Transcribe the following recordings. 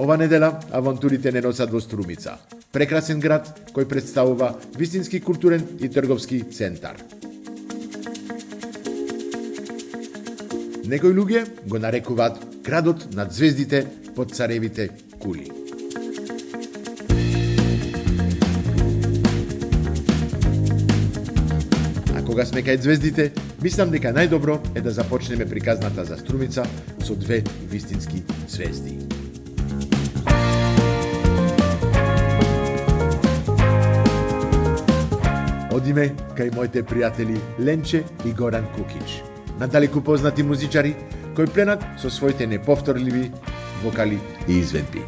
Ова недела авантурите не носат во Струмица, прекрасен град кој представува вистински културен и трговски центар. Некои луѓе го нарекуваат градот над звездите под царевите кули. А кога сме кај звездите, мислам дека најдобро е да започнеме приказната за Струмица со две вистински звезди. Одиме кај моите пријатели Ленче и Горан Кукич, надалеку познати музичари кои пленат со своите неповторливи вокали и изведби.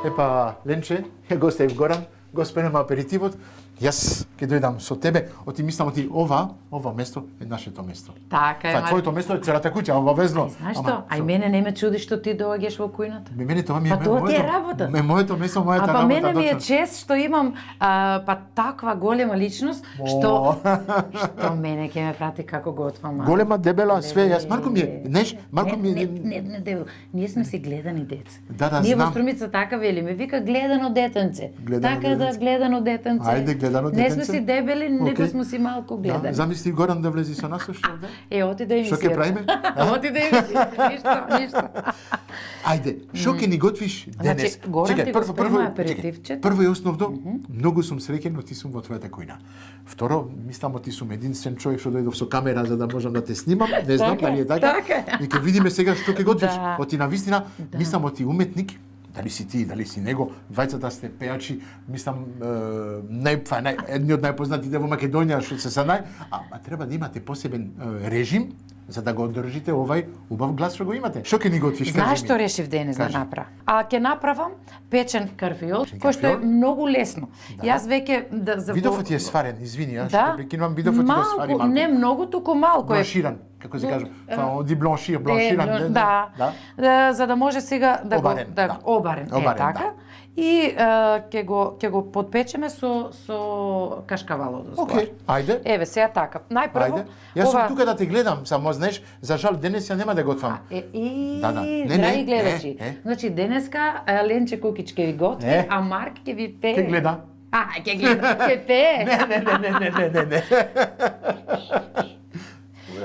Епа, Ленче, го ставив Горан, го спремам аперитивот, јас ќе дојдам со тебе, мислам ова место е нашето место. Така е. Тоа твоето место е целата куќа, обавезно. Знаеш што? Ај мене не ме чуди што ти доаѓаш во кујната. Мене тоа ми е Тоа ти е работа. Моето место, мојата работа. Мене ми е чест што имам таква голема личност што мене ќе ме прати како готвам. Голема, дебела, све, јас Марко ми е, Марко ми е. Не, дебел. Ние сме си гледани деца. Да, ние знам. во Струмица така велиме, вика гледано детенце. Така да гледано детенце. Ајде, гледано детенце. Не сме си дебели, него сме си малку гледани. Замисли Горан да влези со нас уште овде? Оти да емисија. Што ќе правиме? Оти да емисија. Ништо. Ајде, што ќе ни готвиш денес? Значи, Горан ти го спрема аперитивче. Прво и основно, многу сум среќен оти сум во твојата кујна. Второ, мислам оти сум единствен човек што дојдов со камера за да можам да те снимам. Не знам дали е така. И ќе видиме сега што ќе готвиш. Оти на вистина, мислам оти уметник. Дали си ти, дали си него, двајцата сте пејачи, мислам, едни од најпознатите во Македонија, што се са треба да имате посебен режим, за да го одржите овај убав глас што го имате. Што ќе ни готвиш? Знаеш што решив денес да направам? Ќе направам печен карфиол, кој што е многу лесно. Јас веќе Видовот ти е сварен, извини, јас ќе прекинувам, видовот ти го свари малку. Не многу, туку малку е. Бланширан, како се кажа, ди бланширан. Да, за да може сега да го обарен, така. И ќе го подпечеме со кашкавал одозгор. Океј, ајде. Еве сега така. Најпрво јас сум тука да те гледам, само знаеш, за жал денес ја нема да готвам. Драги гледачи. Значи денеска Ленче Кукич ќе ви готви, а Марк ќе ви пее. Ќе гледа. Ќе гледа, ќе пее. Не.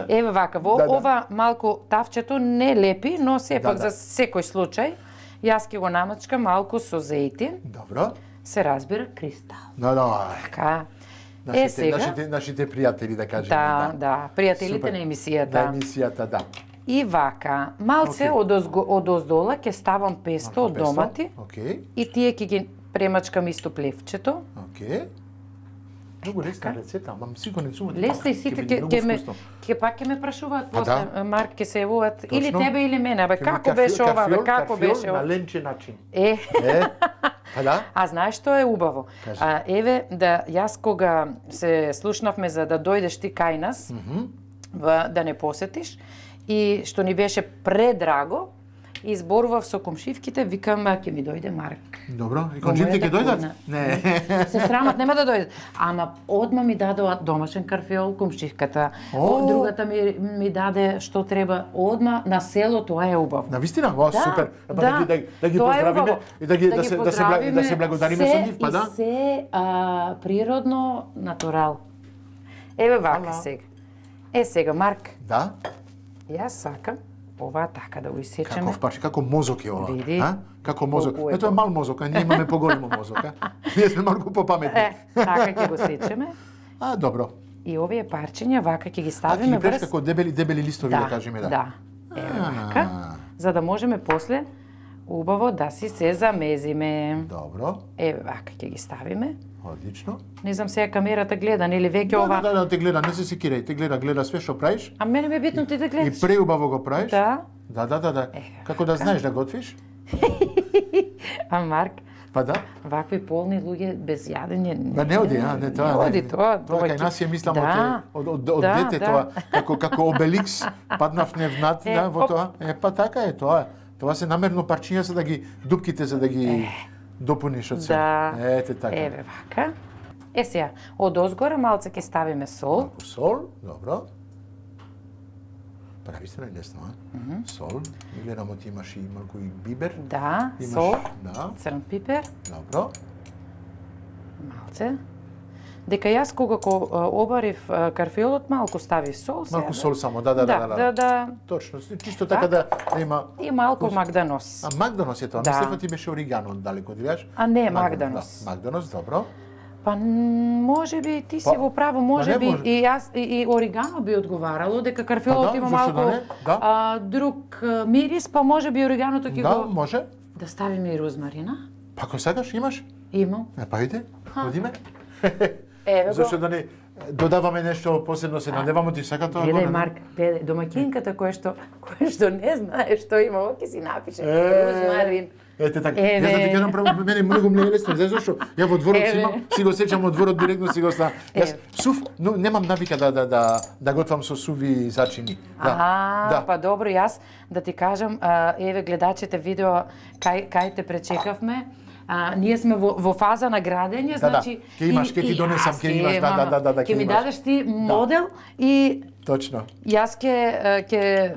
Еве вака, во ова малку тавчето не лепи, но сепак за секој случај. Јас ќе го намачкам малку со зејтин. Добро. Се разбира кристал. Да. Така. Сега нашите пријатели да кажеме. Да, пријателите на емисијата. На емисијата, да. И вака, малце од оздола ќе ставам песто од домати. И тие ќе ги премачкам исто плевчето. Многу лесна рецета, ама сигурно сум. Лесна и сите ќе пак ќе ме прашуваат после, Марк ќе се јавуваат или тебе или мене, како беше ова, како беше ова. На Ленче начин. А знаеш што е убаво? Еве да јас кога се слушнавме за да дојдеш ти кај нас, да не посетиш и што ни беше предраго, изборував со комшивките, викам ќе ми дојде Марк. Добро, и комшивите ќе дојдат? Не. Се срамат, нема да дојдат. Ама одма ми дадоа домашен карфиол комшивката. Другата ми даде што треба одма на село, тоа е убаво. На вистина? Супер. Да ги поздравиме и да се благодариме со нив, па да? И се природно, натурал. Еве вака сега. Сега Марк. Да? Јас сакам ова така да го исечеме. Каков парче, како мозок е ова. Види. Како мозок. Ето е мал мозок, а ние имаме поголемо мозок, Ние сме малку попаметни. Така ќе го сечеме. Добро. И овие парчиња вака ќе ги ставиме врз. Како дебели листови да кажеме, да. Да. Еве вака, за да можеме после убаво да си се замезиме. Добро. Еве вака ќе ги ставиме. Одлично. Не знам сега камерата гледа, нели веќе ова. Да, те гледа, не се секирај, те гледа све што правиш. А мене ме битно ти да гледаш. И преубаво го правиш. Да. Да. Како да знаеш да готвиш? А Марк, Па да. вакви полни луѓе без јадење. Ба не оди, а, не тоа. Не оди тоа. Тоа кај нас ја мислам од Да, дете да. тоа, како Обеликс, паднавме внат, да, во тоа. Па така е тоа. Тоа се намерно парчиња за да ги дупките за да ги допуниш од се. Да. Ете така. Еве вака. Сега, од озгора малце ќе ставиме сол. Малку сол, добро. Прави се најлесно, а? Сол. И гледам ти имаш и малку и бибер. Да, Имаш, сол, да. црн пипер, Добро. малце. Дека јас кога обарив карфиолот малку ставив сол. Малку сол само, да. Точно, чисто така да има... И малку магданос. А Магданос е тоа, Да. мислев ти беше оригано далеко, видиш? А не, Магданос. Да. Магданос, добро. Па може би ти си во право, може не би може. и јас и оригано би одговарало дека карфиолот Па да, има зашто малку да не? Да. друг мирис, па може би ориганото ќе Да, го може. да ставиме и розмарина. Па ако сакаш, имаш? Имам. Па иде, одиме. Еве го. Зашто да не додаваме нешто посебно се надевамо ти сака тоа. Гледај горе, Марк, гледај домаќинката која што не знае што има, ќе си напише розмарин. Ете така. Еве. Јас да ти кажам, мене многу ми е лесно, знаеш зашто? Ја во дворот си Еве. имам, си го сеќам од дворот директно си го ставам. Јас сув, но немам навика да готвам со суви зачини. Да. Па добро, јас да ти кажам, еве гледачите видео кај те пречекавме. Ние сме во фаза на градење, значи Ќе имаш, ќе ти донесам, ќе имаш, да, ќе ми имаш. дадеш ти модел и Точно. јас ќе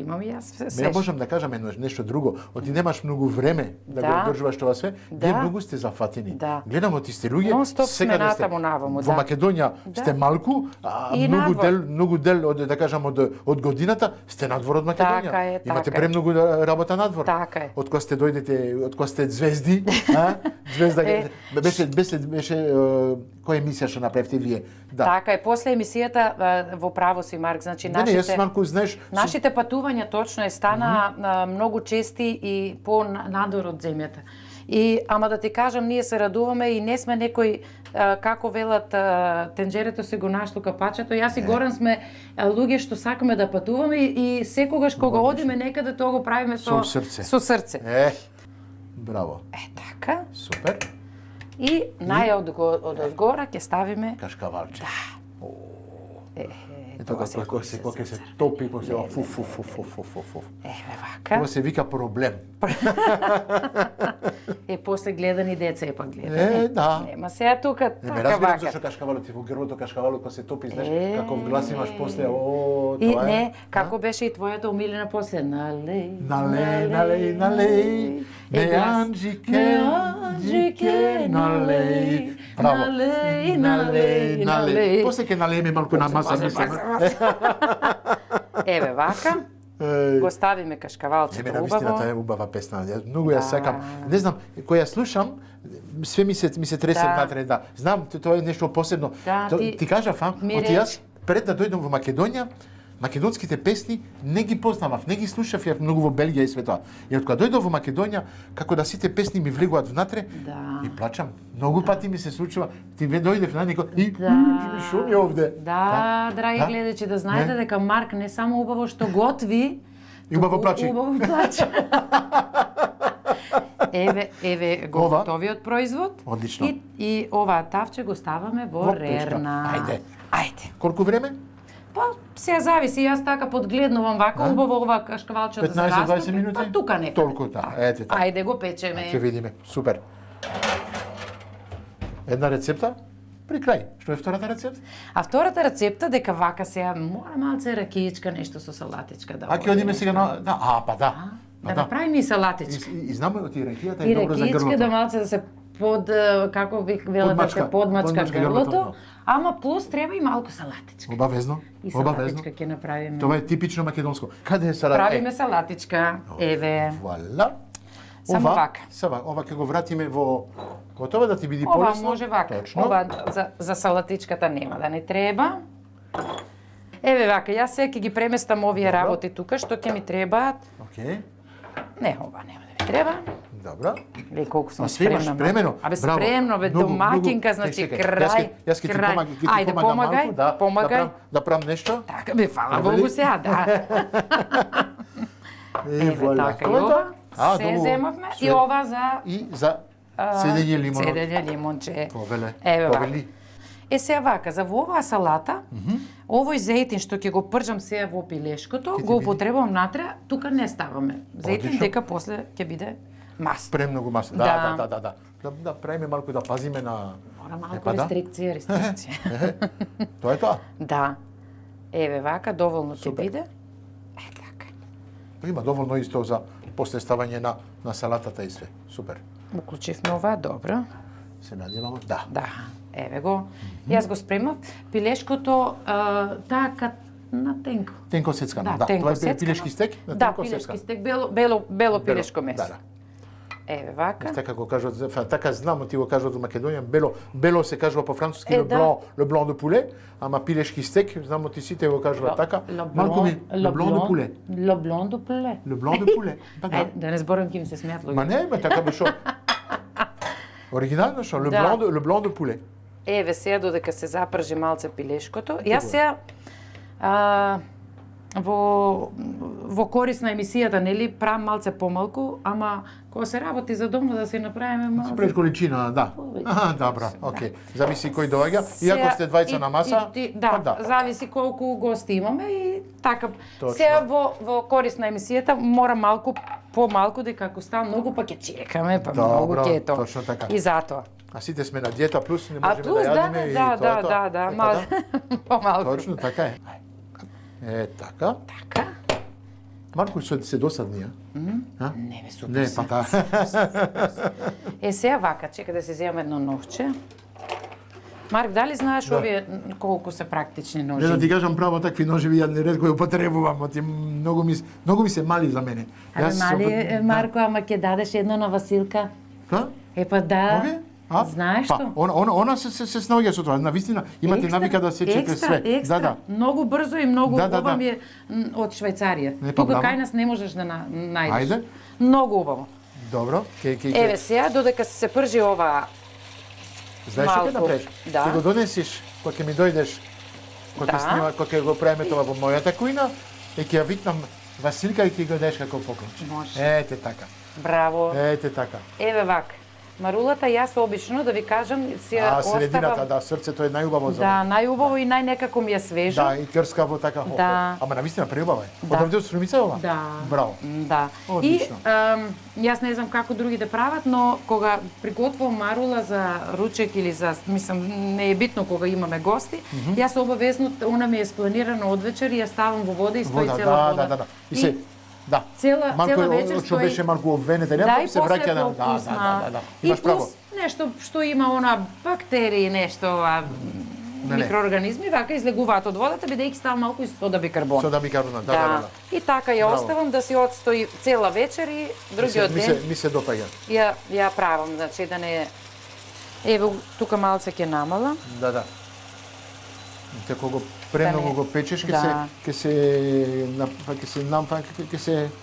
имам и јас се. Ја можам да кажам нешто друго. Оти немаш многу време да го одржуваш тоа све. Вие многу сте зафатени. Да. Гледам оти сте луѓе, Non-stop сме секаде сте. натаму наваму, Во да. Македонија Да. сте малку, а И многу дел од да кажам од годината сте надвор од Македонија. Така е, Имате така е. премногу работа надвор. Така е. Од кога сте дојдете, од кога сте звезди, а? Звезда беше која емисија што направивте вие? Да. Така е, после емисијата во право си Марк, значи Не, јас малку знаеш, нашите патувања точно стана многу чести и по надвор од земјата. И ама да ти кажам, ние се радуваме и не сме некој како велат тенџерето се го нашло капачето. Јас и Горан сме луѓе што сакаме да патуваме и секогаш кога одиме некаде тоа го правиме со срце. Со срце. Браво. Така. Супер. И одозгора ќе ставиме Кашкавалче. Тоа Кога се топи, кога се фу. Еве вака. Тоа се вика проблем. После гледани деца е па гледани. Да. Нема сега тука така разбирам вака. зашто кашкавалот и во грбото кашкавалот кога се топи, знаеш, каков глас имаш после, И тоа е. не, како беше и твојата умилена после, налеј, Налеј, не анџике, налеј. Браво. Налеј. После ќе налееме малку на маса, мислам. Еве вака. Го ставиме кашкавалчето Еме, навистина, тоа е убава песна. Јас многу ја сакам. Не знам, кога ја слушам, све ми се тресе внатре, да. Знам, тоа е нешто посебно. Ти кажав, оти јас пред да дојдам во Македонија, македонските песни не ги познавав, не ги слушав ја многу во Белгија и све тоа. И од кога дојдов во Македонија, како да сите песни ми влегуваат внатре, и плачам. Многу пати ми се случува, ти дојдев на некој и шо ми овде. Да, драги гледачи, да знаете дека Марк не само убаво што готви, и убаво плачи. Убаво плачи. Еве го готовиот производ. Одлично. И оваа тавче го ставаме во рерна. Ајде. Колку време? Па, сега зависи, јас така подгледнувам вака, убаво ова кашкавалче да се растопи. 15-20 минути? Па тука некаде. Толку, да. Ете така. Ајде го печеме. Ќе видиме. Супер. Една рецепта при крај. Што е втората рецепта? А втората рецепта дека вака сега мора малце ракијичка, нешто со салатичка да. Ќе одиме сега на па да. Да направиме и салатичка. И знаме оти ракијата е добро за грлото. И ракијичка да малце да се како ви велат да се подмачка грлото. Ама плюс треба и малку салатичка. Обавезно. И салатичка ќе направиме. Тоа е типично македонско. Каде е салат? Правиме салатичка. Еве. Вуала. Само вака. Ова ќе го вратиме во готово да ти биде полесно. Ова може вака. Ова за салатичката нема да не треба. Еве вака, јас сега ќе ги преместам овие работи тука што ќе ми требаат. Океј. Не, ова нема да ми треба. Добро. Веј колку сум спремна. спремна. Абе спремно, бе домакинка, значи крај. Јас ќе ти помагам. Ајде, помагај, помагај. Да правам нешто? Така бе, фала Богу сега, да. Еве така и ова. се земавме и ова за цедење лимон. Цедење лимонче. Повели. Сега вака, за во оваа салата, овој зејтин што ќе го пржам сега во пилешкото, го употребувам натре, тука не ставаме. Зејтин дека после ќе биде масло. Премногу масло. Да. Да правиме малку да пазиме на Мора малку рестрикција. Тоа е тоа. Да. Еве вака доволно ќе биде. Така. Има доволно исто за после ставање на салатата и све. Супер. Уклучивме ова, добро. Се надеваме. Да. Да. Еве го. Јас го спремав. Пилешкото така на тенко. Тенко сецкано, да. Тоа е пилешки стек на тенко сецкано. Да, пилешки стек, бело пилешко месо. Да. Еве вака. Така го кажат, така знам, ти го кажат во Македонија, бело се кажува по француски le blanc de poulet, ама пилешки стек, знамо ти сите го кажуваат така. Малку ми le blanc de poulet. Le blanc de poulet. Le blanc de poulet. Така. Да не зборам ќе ми се смеат луѓе. Ма не, така би шо. Оригинално шо, le blanc de poulet. Еве сега додека се запржи малце пилешкото, јас сега во корис на емисијата, нели, правам малце помалку, ама кога се работи за домно да се направиме малце. Пред количина, да. Добро, окей. Зависи кој доаѓа. Иако сте двајца на маса, да, зависи колку гости имаме и така. Сега во корис на емисијата мора малку помалку дека ако става многу па ќе чекаме, па многу ќе тоа. Точно така. И затоа. А сите сме на диета, плюс не можеме да јадиме и тоа. Да, помалку. Точно така е. Така. Така. Марко се досадни, Не, бе, супер. Не, па таа. Сега вака, чека да се земам едно ножче. Марк, дали знаеш овие колку се практични ножи? Не да ти кажам право, такви ножеви ја нередко ја употребувам, многу ми се мали за мене. Мали, Марко, ама ќе дадеш едно на Василка? Ка? Па да. Знаеш што? Она се снаоѓа со тоа. Навистина имате навика да сечете све. Екстра. Многу брзо и многу убаво ми е од Швајцарија. Тука кај нас не можеш да најдеш. Ајде. Многу убаво. Добро. Еве сега додека се пржи ова. Знаеш што ќе направиш? Ќе го донесиш кога ќе ми дојдеш, кога ќе снима, кога ќе го правиме тоа во мојата кујна, и ќе ја викнам Василка и ќе го дадеш како поклон. Може. Ете така. Браво. Ете така. Еве вака. Марулата јас обично да ви кажам си ја оставам. Средината, да, срцето е најубаво за. Да, најубаво и најнекако ми е свежо. Да, и крскаво така. Да. Ама навистина преубава е. Од овде од Струмица ова? Да. Браво. Да. Одлично. И јас не знам како другите прават, но кога приготвувам марула за ручек или за, мислам, не е битно кога имаме гости, јас обавезно, она ми е спланирано од вечер и ја ставам во вода и стои цела вода. Да. И се да. Цела вечер стои. Што беше малку обвенете, не се враќа да. Имаш право. И нешто што има она бактерии, нешто микроорганизми, вака излегуваат од водата, бидејќи става малку и сода бикарбонат. Сода бикарбонат, да. И така ја оставам да си одстои цела вечер и другиот ден. Ми се допаѓа. Ја правам, значи да не. Еве тука малце ќе намала. Да. Како го премногу го печеш, ќе се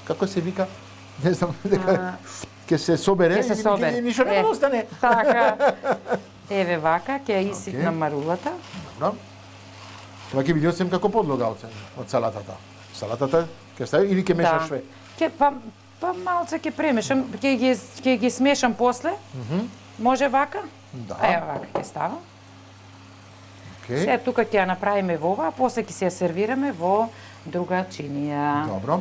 како се вика? Не знам дека ќе се собере и ништо не остане. Така. Еве вака ќе исипнам марулата. Добро. Тоа ќе биде осем како подлога од салатата. Салатата ќе стави или ќе мешаш све? Па малце ќе премешам, ќе ги смешам после. Може вака? Да. Еве вака ќе ставам. Сега тука ќе ја направиме во ова, а после ќе се ја сервираме во друга чинија. Добро.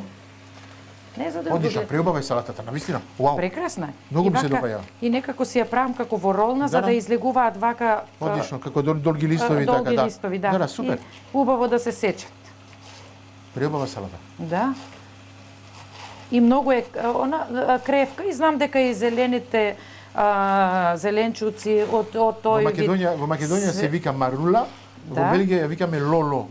Не за да одлично, преубава е салатата, навистина. Вау. Прекрасна. Многу ми се допаѓа. И некако си ја правам како во ролна за да излегуваат вака. Одлично, како долги листови така, да. Долги листови, да. Да, супер. И убаво да се сечат. Преубава салата. Да. И многу е она кревка и знам дека и зелените зеленчуци од тој вид. Во Македонија се вика марула, во Белгија ја викаме лоло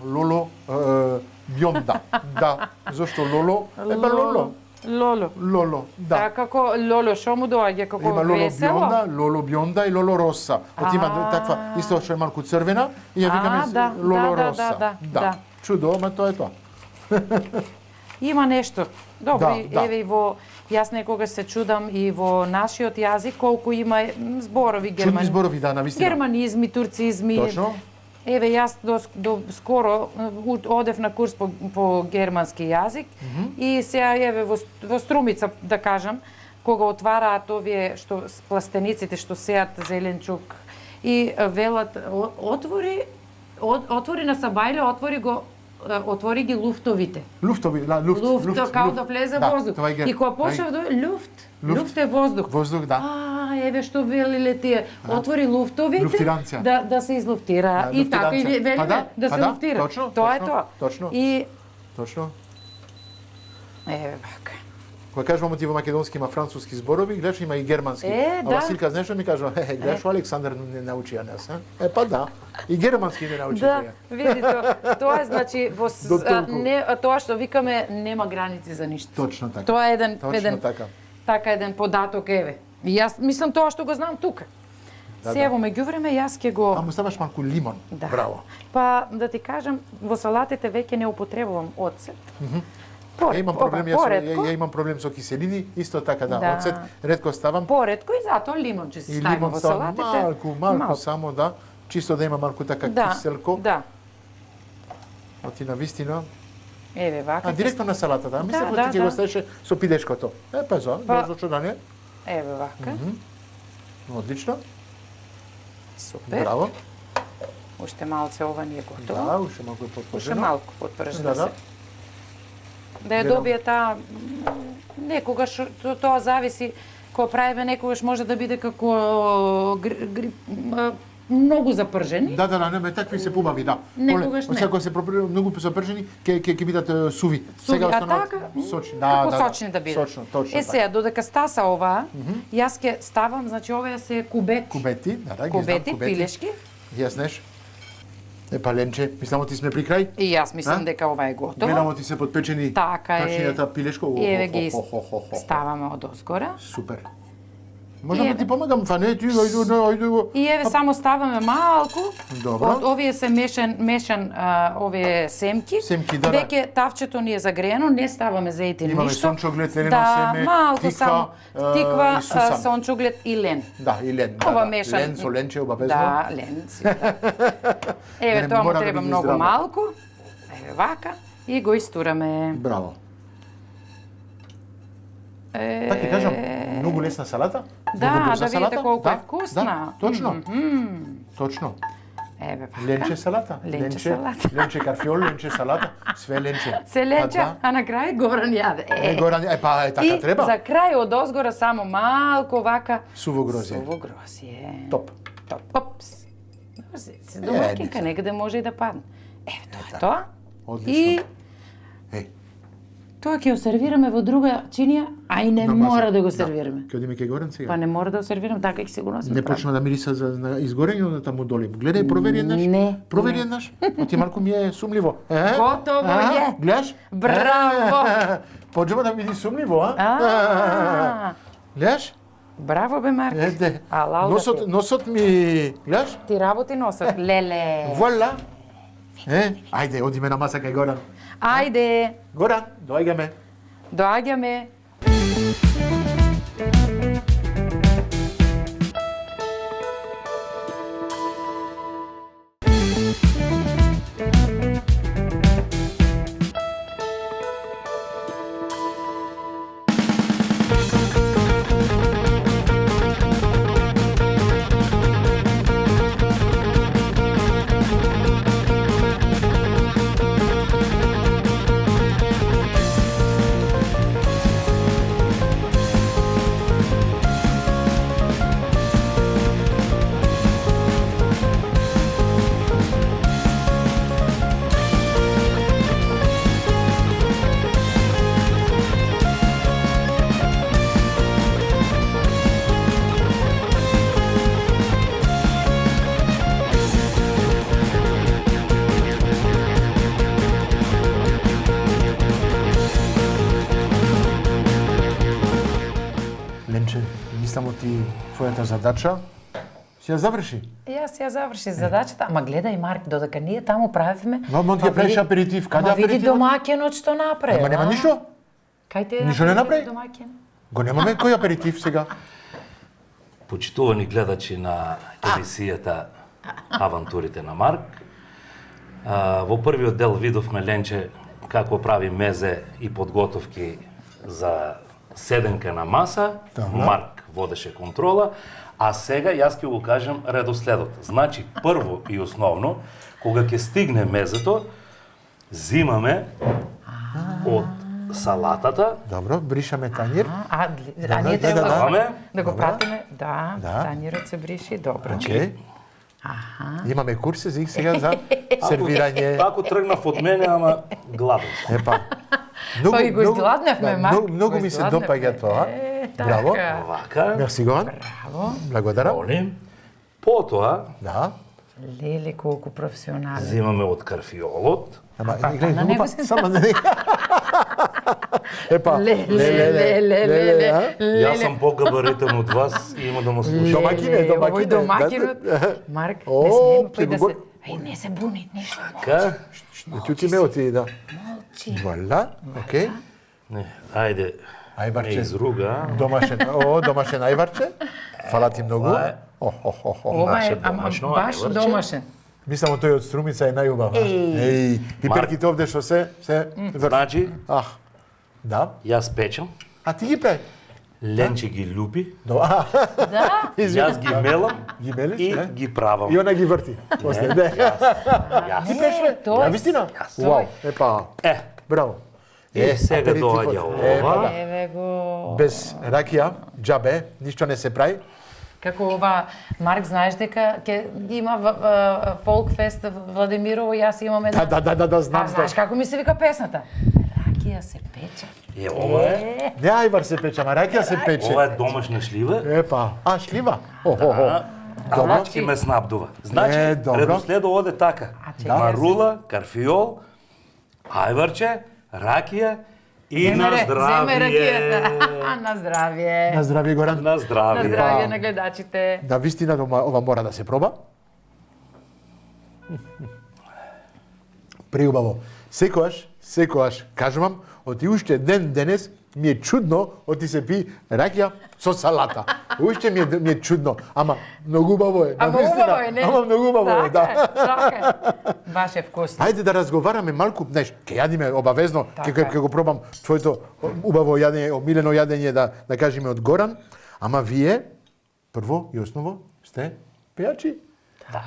бионда. Да, зошто лоло? Епа лоло, да. Да, како лоло, што му доаѓа, како весело? Има лоло бионда и лоло роса. Има таква, исто што е малку црвена, и ја викаме лоло роса. Да, чудо, ама тоа е тоа. Има нешто. Добро, еве и во јас некогаш се чудам и во нашиот јазик колку има зборови Чудни зборови, да, навистина. Германизми, турцизми. Точно. Еве, јас до скоро одев на курс по германски јазик и сега еве во Струмица, да кажам, кога отвараат овие што пластениците што сеат зеленчук и велат отвори на сабајле, отвори ги луфтовите. Луфт, као да влезе воздух. И кога почнав да луфт е воздух. Воздух, да. Еве што велиле тие. Отвори луфтовите да се излуфтира. И така и велиле да се луфтира. Тоа е тоа. Точно. Точно. Еве вака. Кога кажувам ти во македонски има француски зборови, гледаш има и германски. А Василка знаеш што ми кажува? Гледаш Александар не научи јас, па да. И германски не научи. Да, види тоа е значи тоа што викаме нема граници за ништо. Точно така. Тоа е еден податок еве. И јас мислам тоа што го знам тука. Сега во меѓувреме јас ќе го му ставаш малку лимон. Браво. Па да ти кажам, во салатите веќе не употребувам оцет. Ја имам проблем со киселини, исто така оцет ретко ставам. Поретко и затоа лимон ќе се ставам во салатите. Малку само чисто да има малку така киселко. Да. Оти на вистина. Еве вака. Директно на салатата. Мислам дека ќе го ставеше со пидешкото. Па зачудане. Еве вака. Одлично. Супер. Браво. Уште малце ова не е готово. Да, уште малку потпржено. Уште малку потпржено се. Да ја добие таа некогаш тоа зависи кога правиме, некогаш може да биде како многу запржени. Да, не, такви се побави, да. Некогаш не. Ако се многу запржени, ќе бидат суви. Сега остануваат сочни. Како сочни да бидат. Точно. Сега додека стаса оваа, јас ќе ставам, значи овие се кубети. Кубети, кубети, пилешки. Ја знаеш. Па ленче, мислам ти сме при крај. И јас мислам дека ова е готово. Гледам ти се подпечени. Така е. Пачињата пилешко. Еве ги ставаме одозгора. Супер. Можам да ти помагам, не ти ајде. И еве само ставаме малку. Добро. Од овие се мешан овие семки. Да. Веќе тавчето ни е загреено, не ставаме зејтин ништо. Имаме сончоглед, лено семе, малку само тиква, и сончоглед и лен. Да, и лен. Ова мешан. Лен со ленче обавезно. Да, лен. Еве тоа му треба многу малку. Еве вака и го истураме. Браво. Така ќе кажам, многу лесна салата. Да, да видите колку е вкусна. Да, точно. Точно. Еве вака. Ленче салата. Ленче карфиол, ленче салата, све ленче. Се ленче, а на крај Горан јаде. Горан, па така треба. И за крај одозгора само малку вака суво грозје. Суво грозје. Топ. Опс. Се домакинка негде може и да падне. Еве тоа е тоа. Одлично. Тоа ќе го сервираме во друга чинија, а и не мора да го сервираме. Ќе одиме кај Горан сега? Па не мора да го сервирам, така ќе сигурно се. Не почна да мириса за изгорење да таму долем. Гледај, провери еднаш. Не. Провери еднаш. Оти малку ми е сумливо. Готово е. Гледаш? Браво. Почнува да види сумливо, а? Гледаш? Браво бе, Марк. Носот ми, гледаш? Ти работи носот, леле. Вуала. Ајде, одиме на маса кај Горан. Ајде. Горан, доаѓаме. Доаѓаме. Само ти твојата задача си ја заврши. Јас ја заврши задачата, ама гледај Марк, додека ние таму правиме. Но ти ја правиш аперитив, каде аперитив? Види домаќинот што направи. Ама нема ништо. Кај те ништо не направи домаќин? Го немаме кој аперитив сега. Почитувани гледачи на емисијата Авантурите на Марк, Во првиот дел видовме Ленче како прави мезе и подготовки за седенка на маса, Марк водеше контрола, а сега јас ќе го кажам редоследот. Значи, прво и основно, кога ќе стигне мезето, зимаме од салатата. Добро, бришаме тањир. А ние треба да го Добро. пратиме. Да, тањирот се бриши, добро. Океј. Имаме курси за сега за сервирање. Ако тргнав од мене, ама гладен сум. Епа. Па и го изгладнавме, Марк. Многу ми се допаѓа тоа. Браво. Вака. Мерси Горан. Браво. Благодарам. Молим. Потоа, Да. Леле, колку професионален. зимаме од карфиолот. Ама на гледај, него глупа, се- само не. Епа. Леле. Јас сум погабаритен од вас и има да му слушам. Домакине. Овој домакинот. Марк, О, не смееме ќе кој да го се... Ај, не се буни, ништо. Ка? Чути ме оти, да. Молчи. Вала, окей. Не, ајде. Ајварче. Не изруга. Домашен ајварче. Фала ти многу. Ова е- Ова е, Наше ама домашно баш ајварче. домашен. Мислам, тој од Струмица е најубава. Еј, пиперките овде што се врв. Значи, Да. јас печам, А ти ги пе? Ленче ги люпи, Да? јас ги мелам Ги мелиш, и не? ги правам. И она ги врти. После, не. Јас. Не, Ja, тој... вистина? Вау, епа, Браво. Сега аперитивот. доаѓа Епа, ова. да. Еве го... Без ракија, џабе, ништо не се прави. Како ова, Марк, знаеш дека ќе има фолкфест Владимирово, јас имам една... Да, знам. Знаеш како ми се вика песната? Ракија се пече. Ова е. Не ајвар се пече, ама ракија се пече. Ова е домашна слива. Епа, шлива? Добро. Значи ме снабдува. Значи, добро. редоследо оде така. чекај, Марула, карфиол, ајварче, ракија и на Земе здравје. ракијата. На здравје. На здравје, Горан. На На здравје. здравје на гледачите. Да, вистина, ова мора да се проба. Преубаво. Секојаш, кажувам, оти уште ден денес ми е чудно, оти се пи ракија со салата. Уште ми е чудно, ама многу убаво е. Ама навистина. убаво е, не? Ама многу убаво е, да. Така е. Баш е вкусно. Ајде да разговараме малку, знаеш, ќе јадиме обавезно, ќе го пробам твоето убаво јадење, омилено јадење да кажеме од Горан, ама вие прво и основно сте пејачи.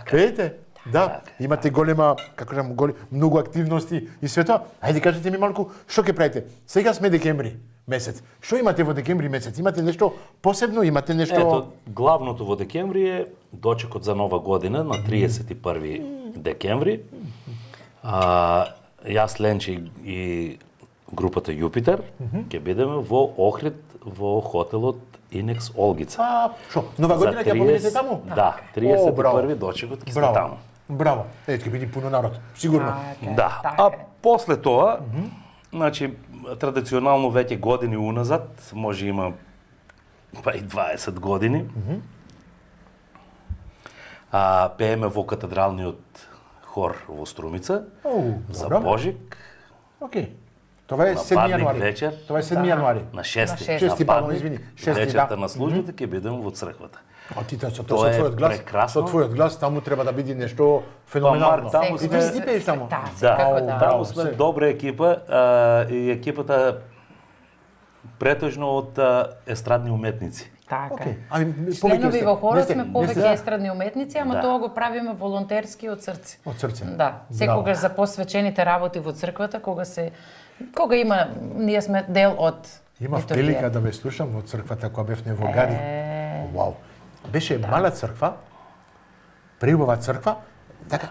Пеете? Да, имате голема, како кажам, многу активности и све тоа. Ајде кажете ми малку што ќе правите. Сега сме декември месец. Што имате во декември месец? Имате нешто посебно? Имате нешто? Ето, главното во декември е дочекот за нова година на 31 декември. Јас, Ленче и групата Јупитер ќе бидеме во Охрид во хотелот Инекс Олгица. Што? Нова година ќе победите таму? Да, 31 дочекот ќе сме таму. Браво. Ќе биде пуно народ, сигурно. Да. А после тоа, значи традиционално веќе години уназад, може има па и 20 години. Пееме во катедралниот хор во Струмица за Божик. Океј. Това е На 7 Бадник јануари. вечер. Това е 7 јануари. На 6 Шести, пардон, извини. Шести, вечерта да. на службата ќе бидеме во црквата. А ти со Тоа е твојот глас, прекрасно. со твојот глас таму треба да биде нешто феноменално. Марк, таму И ти си пееш таму. Да, таму сме се. добра екипа и екипата претежно од естрадни уметници. Така. Океј. Ами Членови во хорот сме не повеќе сте- естрадни уметници, ама Да. тоа го правиме волонтерски од срце. Од срце. Да, секогаш за посвечените работи во црквата, кога има, ние сме дел од Имав литургија. прилика да ве слушам во црквата која бевне во Гари. Вау. Беше мала црква, преубава црква, така,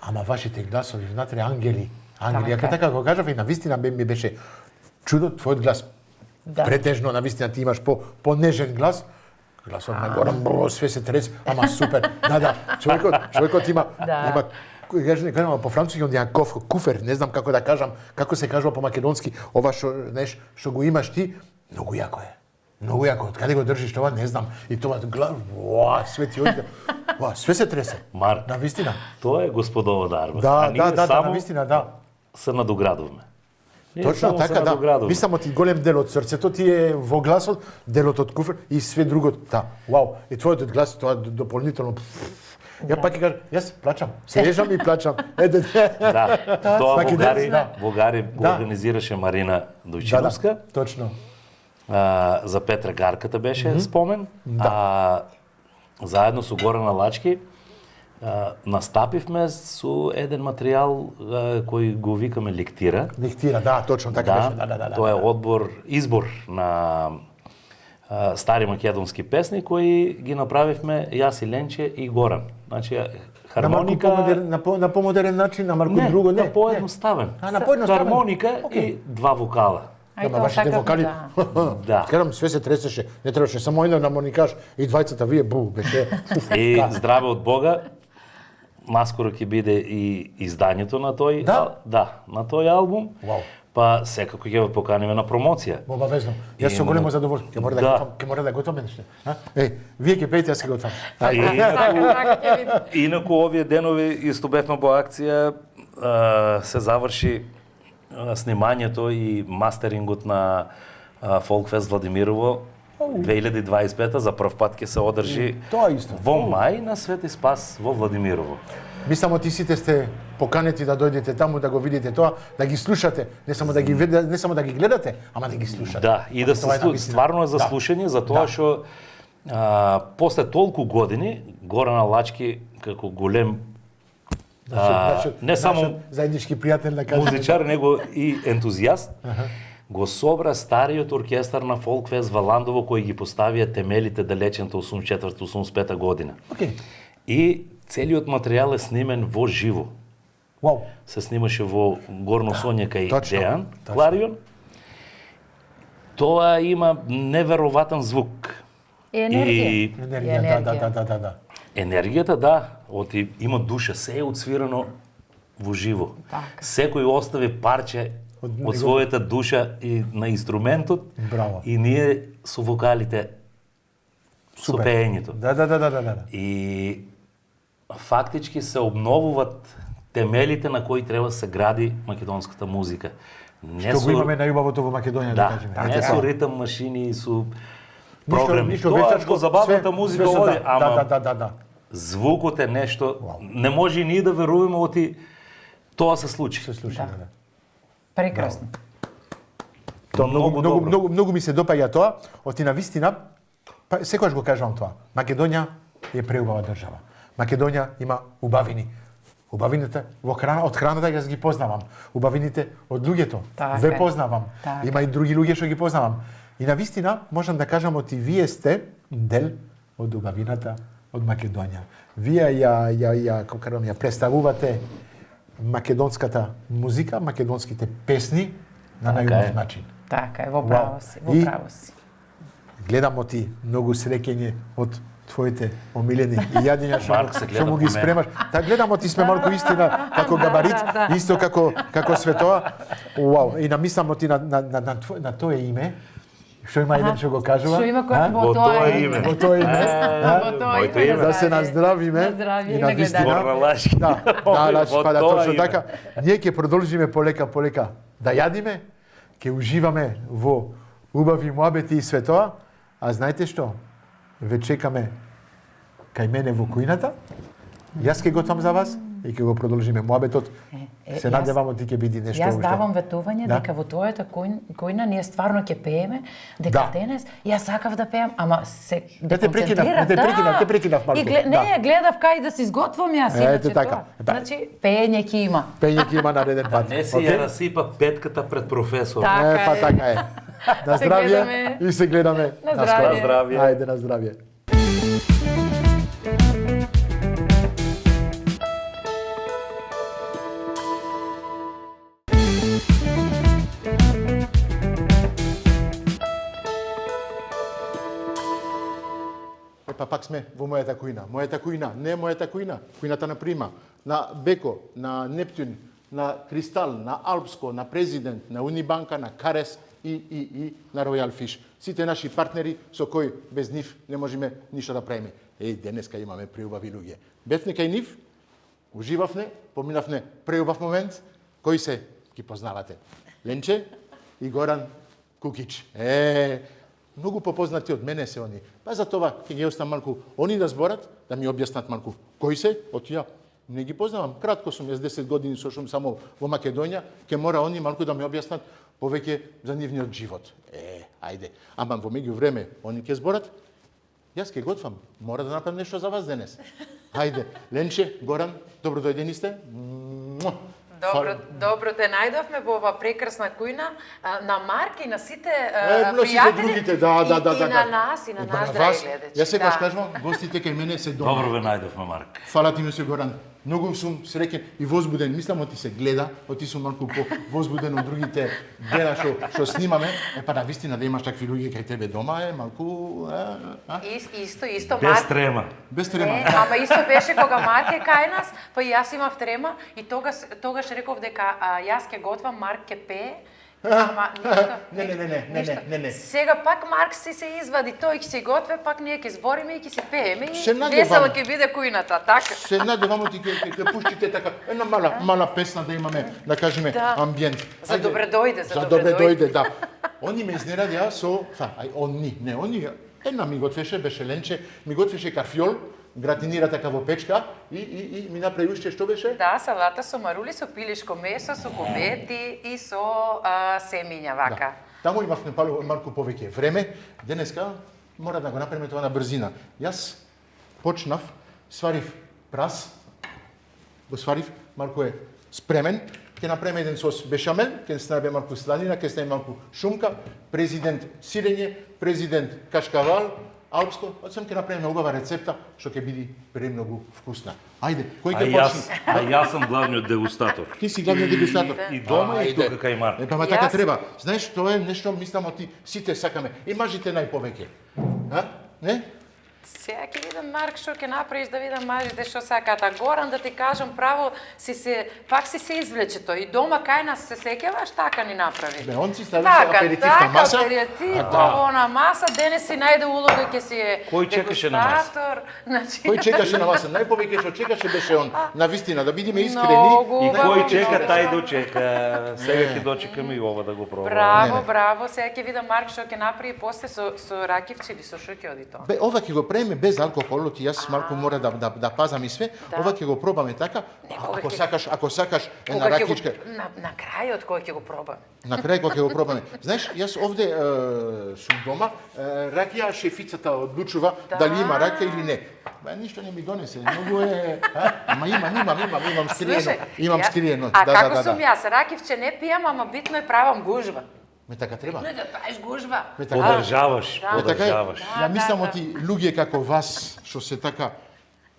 ама вашите гласови внатре ангели. Ангели, Така. така го кажав и на вистина ми беше чудо твојот глас. Да. Претежно на вистина ти имаш понежен глас. Гласот на Горан, све се тресе, ама супер. Да, човекот има Да. кажам по француски он ја куфер, не знам како да кажам, како се кажува по македонски, ова што го имаш ти, многу јако е. Многу јако, од каде го држиш тоа, не знам. И тоа све ти оди. Све се тресе. Марк, На вистина. тоа е господово дарба. Да, А ние на само вистина, да. се надоградувме. Ние Точно само се така, да. надоградувме. Мислам ти голем дел од срцето ти е во гласот, делот од куфер и све друго, да. Вау. И твојот глас тоа дополнително Ја пак ќе кажам, јас плачам, се ежам и плачам. Да, тоа Македонија, во Гари го организираше Марина Дојчиновска. Точно. За Петра Гарката беше спомен. Заедно со Горана Лачки настапивме со еден материјал кој го викаме лектира. Лектира, да, точно така беше. Тоа е избор на стари македонски песни кои ги направивме јас и Ленче и Горан. Значи хармоника на помодерен начин, на малку друго, не. На поедноставен. На поедноставен. Хармоника и два вокала. Ама вашите вокали, да. Керам све се тресеше, не требаше само еден намоникаш и двајцата вие беше. И здраве од Бога. Наскоро ќе биде и издањето на тој, на тој албум. Вау. Па секако ќе ве поканиме на промоција. Обавезно. Јас со големо задоволство. Ќе мора да готвам нешто. Вие ќе пеете, јас ќе готвам. Инаку овие денови исто бевме во акција, се заврши снимањето и мастерингот на Фолкфест Владимирово 2025 за прв пат ќе се одржи во мај на Свети Спас во Владимирово. Мислам, ти сите сте поканети да дојдете таму да го видите тоа, да ги слушате, не само да ги гледате, ама да ги слушате. Да, и да се стварно е за слушање, за тоа што после толку години Горана Лачки како голем не само заеднички пријател да кажем, музичар, него и ентузијаст, го собра стариот оркестар на Фолкфест во Ландово кои ги поставија темелите далечната 84-85 година. И целиот материјал е снимен во живо. Вау. Се снимаше во Горно Сонјака и Дејан Кларион. Тоа има невероватен звук. Енергија. Енергијата, да, има душа, се е отсвирано во живо. Секој остави парче од својата душа и на инструментот. Браво. И ние со вокалите, со пеењето. Да. И фактички се обновуваат темелите на кои треба да се гради македонската музика. Што го имаме најубавото во Македонија, да кажеме. Не со ритм машини и со програми. Тоа во забавната музика оди, ама звукот е нешто, не може и ние да веруваме оти тоа се случи. Да. Прекрасно. Тоа многу ми се допаѓа тоа, оти на вистина, па секогаш го кажувам тоа. Македонија е преубава држава. Македонија има убавини. Убавините од храната јас ги познавам. Убавините од луѓето ве познавам. Има и други луѓе што ги познавам. И на вистина можам да кажам оти вие сте дел од убавината од Македонија. Вие ја представувате македонската музика, македонските песни на најубав начин. Така е, во право си. Гледам оти многу среќење од твоите омилени и јадења што му ги спремаш. Та гледам оти сме малку истина како габарит, исто како светоа. Уау, и намислам оти на тоа име. Што има еден што го кажува? Што има во тоа име? Во тоа име. Моето име. Да се наздравиме. И на вистина. Да, точно така. Ние ќе продолжиме полека да јадиме, ќе уживаме во убави муабети и светоа, а знаете што? Ве чекаме кај мене во кујната. Јас ќе готвам за вас и ќе го продолжиме муабетот. Се надевам ти ќе биде нешто. Јас давам ветување дека во твојата кујна ние стварно ќе пееме, дека денес јас сакав да пеам, ама се те прекинав малку. Не, гледав кај да се изготвам јас. Ете така. Значи пеење ќе има. Пеење ќе има нареден пат. Не си ја расипа петката пред професор. Па така е. На здравје и се гледаме. На здравје. Ајде на здравје. Па пак сме во мојата кујна. Мојата кујна, не мојата кујна, кујната на Прима, на Беко, на Нептун, на Кристал, на Алпско, на Президент, на Унибанка, на Карес и на Royal Fish. Сите наши партнери со кои без нив не можеме ништо да правиме. Денеска имаме преубави луѓе. Бевме кај нив, уживавме, поминавме преубав момент, кои се ги познавате. Ленче и Горан Кукич. Многу попознати од мене се они. Па за тоа ќе ги оставам малку они да зборат, да ми објаснат малку Кои се? Од тие не ги познавам. Кратко сум, јас 10 години сошум само во Македонија, ке мора они малку да ми објаснат повеќе за нивниот живот. Ајде. Ама во меѓувреме, они ке зборат, јас ке готвам, мора да направам нешто за вас денес. Ајде, Ленче, Горан, добро дојдени сте. Добро те најдовме во ова прекрасна кујна на Марк и на сите пријатели другите, да. И на нас, драги гледачи. Јас секогаш кажувам, гостите кај мене се дома. Добро ве најдовме, Марк. Фала ти ми се, Горан. Многу сум среќен и возбуден. Мислам оти се гледа, оти сум малку возбуден од другите дена што снимаме. Па на вистина да имаш такви луѓе кај тебе дома е малку Исто Без трема. Без трема. Ама исто беше кога Марк е кај нас, па и јас имав трема и тогаш реков дека јас ќе готвам, Марк ќе пее. Ама Не. Сега пак Марк се извади, тој ќе се готве, пак ние ќе збориме и ќе се пееме и Се надевам. весела ќе биде кујната, така? Се надевам ти ќе пуштите така една мала песна да имаме, да кажеме, амбиент. За добре дојде, За добре дојде, да. Они ме изненадија со, они, една ми готвеше, беше Ленче, ми готвеше карфиол, гратинира така во печка и ми направи уште што беше? Да, салата со марули, со пилешко месо, со ковети и со семиња вака. Таму имавме малку повеќе време. Денеска мора да го направиме тоа на брзина. Јас почнав, сварив прас, го сварив, малку е спремен, ќе направиме еден сос бешамел, ќе ставиме малку сладина, ќе ставиме малку шунка, президент сирење, президент кашкавал, алпско, одсам ќе направиме убава рецепта што ќе биде премногу вкусна. Ајде, кој ќе почне? Јас сум главниот дегустатор. Ти си главниот дегустатор. И дома и тука кај Марк. Па така треба. Знаеш, тоа е нешто, мислам, оти сите сакаме. И мажите најповеќе. Не? Сега ќе видам, Марк, што ќе направиш да видам мажите што сакаат. А Горан, да ти кажам право, пак си се извлече тој. И дома кај нас се сеќаваш, така ни направи. Бе, он си ставише аперитивна маса. Така, аперитив, на маса, денес си најде улога ќе си е Кој чекаше на маса? Значи... Кој чекаше на маса? Најповеќе што чекаше беше он. На вистина, да бидеме искрени. И кој чека, тај дочека. Сега ќе дочекаме и ова да го пробаме. Браво. Сега ќе видам Марк што ќе направи после со ракивче или со што ќе оди тоа. Бе, ова ќе го правиме без алкохол, ти јас малку мора да пазам и све. Ова ќе го пробаме така. Ако сакаш една ракичка. На крајот кој ќе го пробаме? На крај кога ќе го пробаме. Знаеш, јас овде сум дома, ракија шефицата одлучува дали има ракија или не. Бе, ништо не ми донесе. Многу е, ама имам скриено. Имам скриено. А како сум јас? Ракивче не пијам, ама битно е правам гужва. Ме така треба. Битно е да правиш гужва. Подржаваш. Ја мислам оти луѓе како вас што се така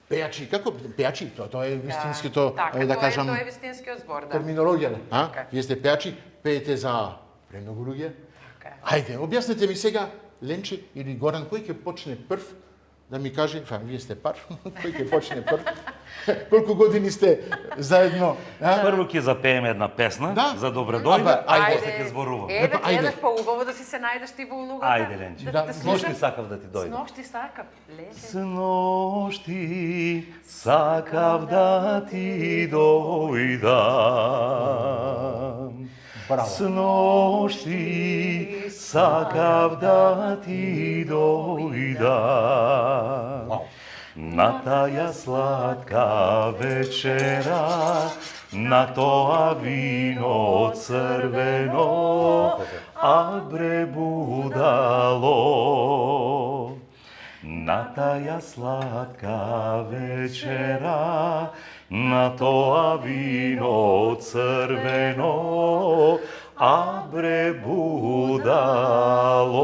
пејачи, како пејачи, тоа е вистинското, да кажам, тоа е вистинскиот збор, да. Терминологија, Вие сте пејачи, пеете за премногу луѓе. Ајде, објаснете ми сега, Ленче или Горан, кој ќе почне прв да ми каже, вие сте пар, кој ќе почне прв? Колку години сте заедно? Прво ќе запееме една песна за добре дојде, после ќе зборувам. Еднаш по-убаво да си се најдеш ти во улогата. Ајде, Ленче. Сношти сакав да ти дојде. Сношти сакав, Ленче. Сношти сакав да ти дојдам. Сношти сакав да ти дојдам. На таја сладка вечера, на тоа вино црвено, а бре будало. На таја сладка вечера, на тоа вино црвено, а бре будало.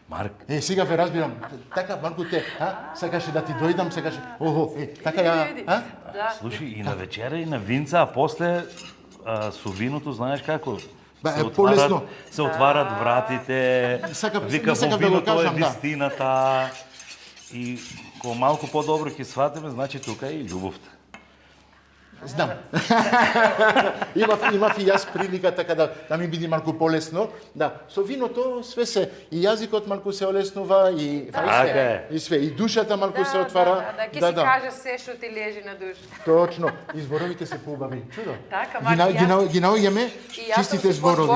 Марк. Сега ве разбирам. Така малку те, сакаше да ти дојдам, сакаше. Така ја, Слушай, и на вечера и на винца, а после со виното, знаеш како? Се отварат вратите, вика во виното е вистината и ко малку подобро ќе сватиме, значи тука е и љубовта. Знам. Имав и јас прилика така да ми биде малку полесно. Да, со виното све се и јазикот малку се олеснува и све и душата малку се отвара. Да, ќе си кажеш се што ти лежи на душа. Точно. И зборовите се поубави. Чудо. Така, ги наоѓаме чистите зборови.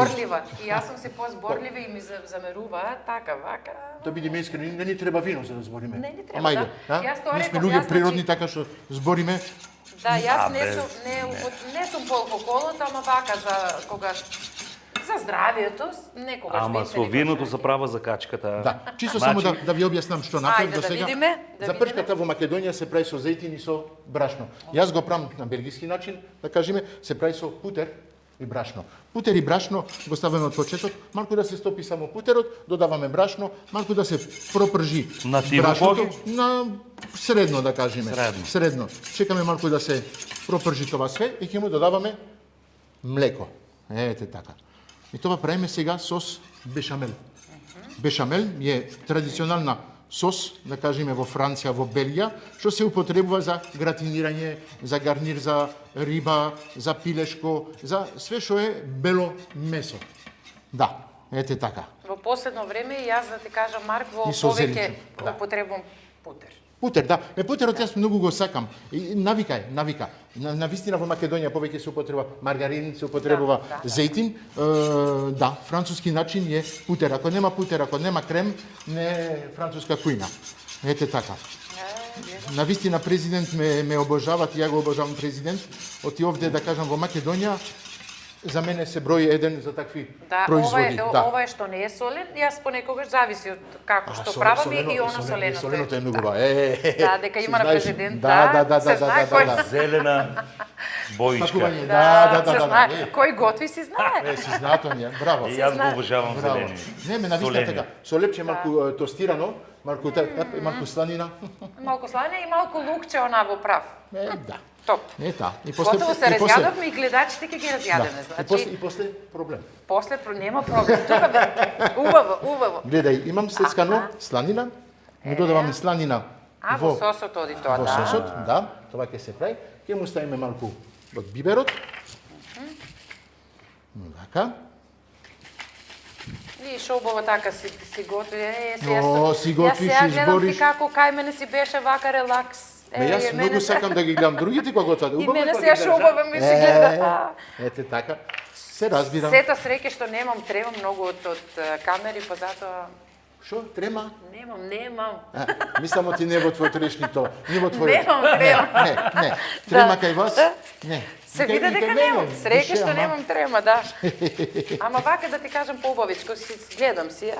И јас сум се позборлива и ми замерува така, вака. Да бидеме искрени, не ни треба вино за да збориме. Не ни треба, Ама ајде, ние сме луѓе природни така што збориме. Да, јас не сум по алкохолот, ама вака за когаш за здравието, некогаш ама со виното се права закачката. Да, чисто само да ви објаснам што направив до сега. Да Запршката во Македонија се прави со зејтин и со брашно. Јас го правам на белгиски начин, да кажеме, се прави со путер и брашно. Путер и брашно го ставаме од почеток, малку да се стопи само путерот, додаваме брашно, малку да се пропржи на брашното, на средно да кажеме. Средно. Чекаме малку да се пропржи тоа све и ќе му додаваме млеко. Ете така. И тоа правиме сега сос бешамел. Бешамел е традиционална сос, да кажеме во Франција, во Белгија, што се употребува за гратинирање, за гарнир за риба, за пилешко, за све што е бело месо. Да, ете така. Во последно време јас да ти кажам, Марк, во повеќе употребувам путер. Путер, да. Путерот јас многу го сакам. И навика. На вистина во Македонија повеќе се употреба маргарин, се употребува зејтин. Да, француски начин е путер. Ако нема путер, ако нема крем, не е француска кујна. Ете така. На вистина президент ме обожават, ја го обожавам президент. Оти овде да кажам во Македонија за мене се број еден за такви производи. Ова е што не е солен, јас понекогаш зависи од како што правам и оно соленото. Соленото е многу ба. Да, дека има на президент, се знае кој зелена боичка. Се знае, кој готви си знае. Си знаат оние, браво. И јас го обожавам зелени. Не, ме навистина така. Со лепче малку тостирано, малку сланина. Малку сланина и малку лукче она во прав. Да. Топ. Готово се разјадовме и гледачите ќе ги разјадеме. Значи, и после проблем. После нема проблем. Тука бе, убаво. Гледај, имам сецкано сланина, му додаваме сланина во сосот оди тоа, во сосот, да, тоа ќе се прави. Ќе му ставиме малку од биберот. Така. И шо убаво така си готви. Си готвиш, избориш. Јас гледам ти како кај мене си беше вака релакс. Јас многу сакам да ги гледам другите кога готват. И мене се шубава ми се гледа. Ете така. Се разбирам. Сета среќа што немам, трема многу од камери, па затоа Шо? Трема? Немам. Мислам ти не во твојот речник тоа. Не во твојот. Немам трема. Не. Трема кај вас? Не. Се види дека немам. Среќа што немам трема, да. Ама вака да ти кажам поубавичко, си гледам си,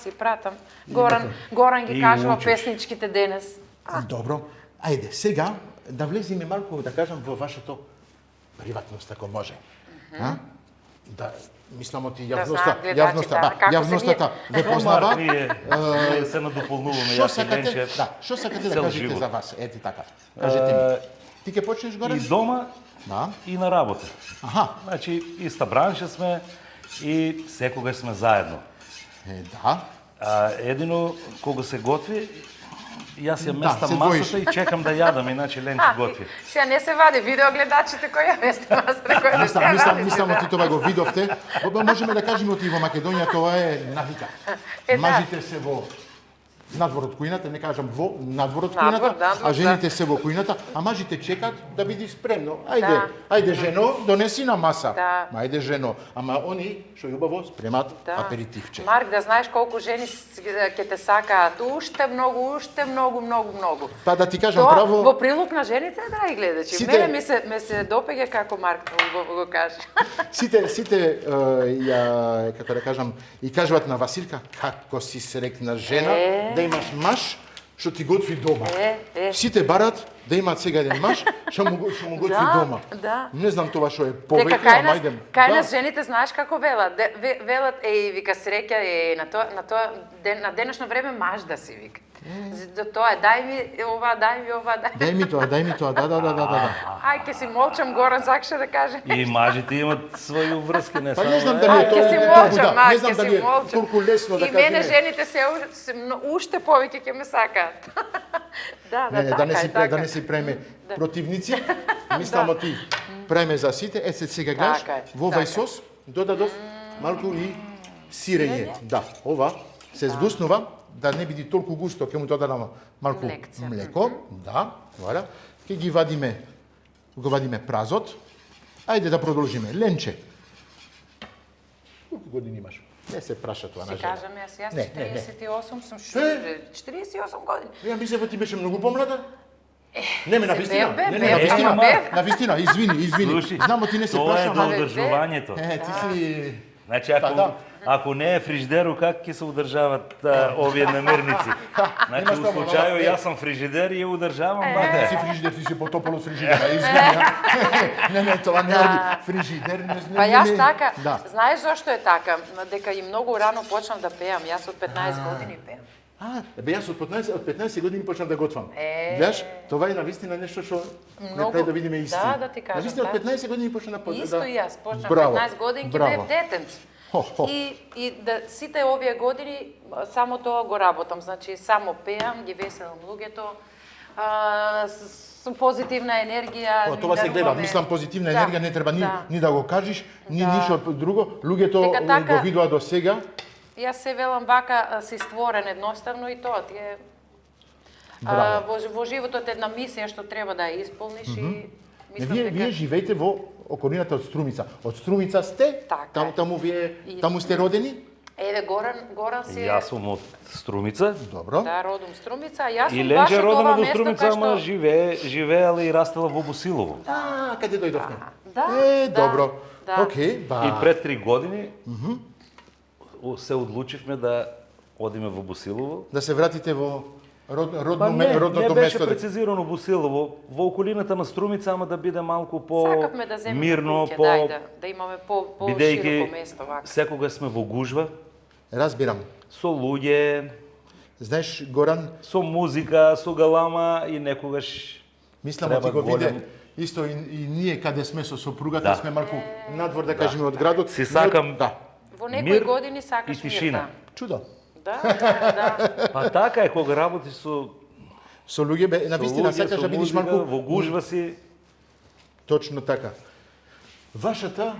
си пратам. Горан ги кажува песничките денес. Добро. Ајде, сега да влеземе малку, да кажам, во вашето приватност, ако може. Да, мислам оти јавноста ве познава. Ние се надополнуваме, јас и Ленче. Да, што сакате да кажете за вас? Ети така. Кажете ми. Ти ќе почнеш горе? И дома, и на работа. Значи, иста бранша сме и секогаш сме заедно. Да. Едино, кога се готви, јас ја местам масата и чекам да јадам, иначе Ленче готви. Сега не се вади видео гледачите кој ја местам масата. Мислам оти тоа го видовте. Можеме да кажеме оти во Македонија тоа е навика. Мажите се во надвор од кујната, не кажам во надвор од кујната, а жените се во кујната, а мажите чекат да биде спремно. Ајде жено, донеси на маса. Ајде жено, ама они што љубаво спремат аперитивче. Марк, да знаеш колку жени ќе те сакаат уште многу. Па да ти кажам право. Во прилог на жените, драги гледачи. Мене ме се допеѓа како Марк го каже. Сите како да кажам, и кажуваат на Василка, како си срекна жена, да имаш маж што ти готви дома. Сите барат да имаат сега еден маж што му готви дома. Не знам тоа што е повеќе, ама ајдем. Кај нас жените знаеш како велат? Велат вика среќа на денешно време маж да си вика. Тоа е, дај ми ова. Дај ми тоа, да. Ај, ке си молчам, Горан сакаше да каже. И мажите имат своји врски, не само. Па не знам дали е тоа. Ке си молчам, не знам дали е толку лесно да кажеме. И мене жените се уште повеќе ќе ме сакаат. да не си преме противници. Мислам ти преме за сите. Сега гледаш, во овај сос додадов малку и сирење. Да, ова се згуснува да не биде толку густо, ќе му додадам малку млеко. Да, валя. Ќе ги вадиме празот. Ајде да продолжиме. Ленче. Колку години имаш? Не се праша тоа на жена. Си кажам јас 48 сум 48 години. Ја мислев ти беше многу помлада. Не ме навистина. Навистина, извини. Знамо ти не се праша. Тоа е до одржувањето. Ти си... Значи, ако не е фрижидеру, как ќе се одржават овие намирници? Значи, у случају, јас сум фрижидер и ја одржавам. Ти си фрижидер, ти си потопол од фрижидера. Извини. Не, тоа не е фрижидер. Па јас така, знаеш зашто е така? Дека и многу рано почнав да пеам. Јас од 15 години пеам. Јас од 15 години почнав да готвам. Гледаш, това е навистина нешто што не прави да видиме истина. Да ти кажам. Навистина од 15 години почнав да... Исто и јас, почнав 15 години, бев детенц. И да сите овие години само тоа го работам, значи само пеам, ги веселам луѓето, со позитивна енергија. Тоа се гледа, мислам позитивна енергија не треба ни да го кажеш, ни ништо друго, луѓето го видоа до сега. Јас се велам вака си створен едноставно и тоа ти е во животот една мисија што треба да ја исполниш и мислам дека вие живеете во околината од Струмица. Од Струмица сте? Таму сте родени? Еве Горан си. Јас сум од Струмица. Добро. Да, родом Струмица, јас сум и баш Ленче од родена ова во место Струмица, кај ама што живеела и растела во Босилово. Каде дојдовме? Да. Добро. Океј, И пред 3 години се одлучивме да одиме во Босилово. Да се вратите во родното не беше место. прецизирано Босилово, во околината на Струмица, ама да биде малку сакавме да земеме мирно, да имаме по-широко место вака. Секогаш сме во гужва. Разбирам. Со луѓе, знаеш, Горан, со музика, со галама и некогаш мислам ти го виде исто и ние каде сме со сопругата сме малку надвор да кажеме од градот. Си сакам во некои години сакаш и тишина. Чудо. Да. Па така е кога работиш со луѓе, навистина сакаш да бидеш малку во гужва си. Точно така. Вашата,